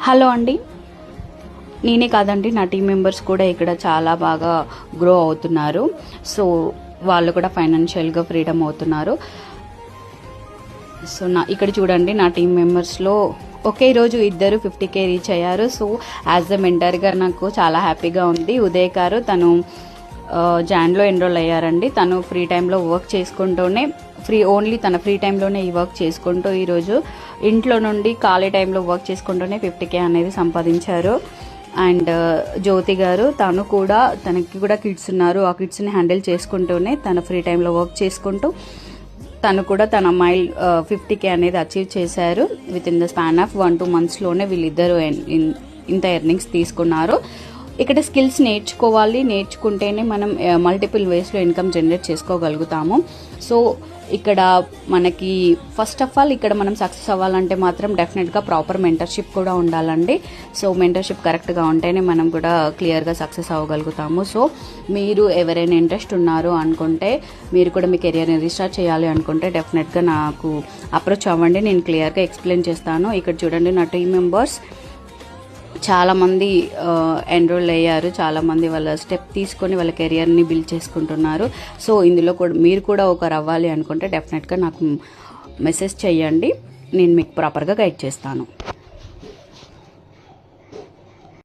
Hello అండి, నేనే కాదండి నా టీం మెంబర్స్ కూడా ఇక్కడ చాలా బాగా గ్రో అవుతున్నారు. సో వాళ్ళు కూడా ఫైనాన్షియల్గా ఫ్రీడమ్ అవుతున్నారు. సో ఇక్కడ చూడండి, నా టీం మెంబర్స్లో ఒకే రోజు ఇద్దరు 50K రీచ్ అయ్యారు. సో యాజ్ అ మెంటర్గా నాకు చాలా హ్యాపీగా ఉంది. ఉదయ్ గారు తను జాన్లో ఎన్రోల్ అయ్యారండి. తను ఫ్రీ టైంలో వర్క్ చేసుకుంటూనే ఓన్లీ తన ఫ్రీ టైంలోనే ఈ వర్క్ చేసుకుంటూ ఈరోజు ఇంట్లో నుండి ఖాళీ టైంలో వర్క్ చేసుకుంటూనే 50K అనేది సంపాదించారు. అండ్ జ్యోతి గారు తనకి కూడా కిడ్స్ ఉన్నారు. ఆ కిడ్స్ని హ్యాండిల్ చేసుకుంటూనే తన ఫ్రీ టైంలో వర్క్ చేసుకుంటూ తను కూడా తన మైల్ 50K అనేది అచీవ్ చేశారు. With in the span of 1-2 monthsలోనే వీళ్ళిద్దరూ ఇంత ఎర్నింగ్స్ తీసుకున్నారు. ఇక్కడ స్కిల్స్ నేర్చుకుంటేనే మనం మల్టిపుల్ వేస్లో ఇన్కమ్ జనరేట్ చేసుకోగలుగుతాము. సో ఇక్కడ మనకి ఫస్ట్ ఆఫ్ ఆల్ ఇక్కడ మనం సక్సెస్ అవ్వాలంటే మాత్రం డెఫినెట్గా ప్రాపర్ మెంటర్షిప్ కూడా ఉండాలండి. సో మెంటర్షిప్ కరెక్ట్గా ఉంటేనే మనం కూడా క్లియర్గా సక్సెస్ అవ్వగలుగుతాము. సో మీరు ఎవరైనా ఇంట్రెస్ట్ ఉన్నారు అనుకుంటే, మీరు కూడా మీ కెరియర్ని రీస్టార్ట్ చేయాలి అనుకుంటే డెఫినెట్గా నాకు అప్రోచ్ అవ్వండి. నేను క్లియర్గా ఎక్స్ప్లెయిన్ చేస్తాను. ఇక్కడ చూడండి, నా టీం మెంబర్స్ చాలామంది ఎన్రోల్ అయ్యారు. చాలామంది వాళ్ళ స్టెప్ తీసుకొని వాళ్ళ కెరియర్ని బిల్డ్ చేసుకుంటున్నారు. సో ఇందులో కూడా మీరు కూడా ఒకరు అవ్వాలి అనుకుంటే డెఫినెట్గా నాకు మెసేజ్ చేయండి. నేను మీకు ప్రాపర్గా గైడ్ చేస్తాను.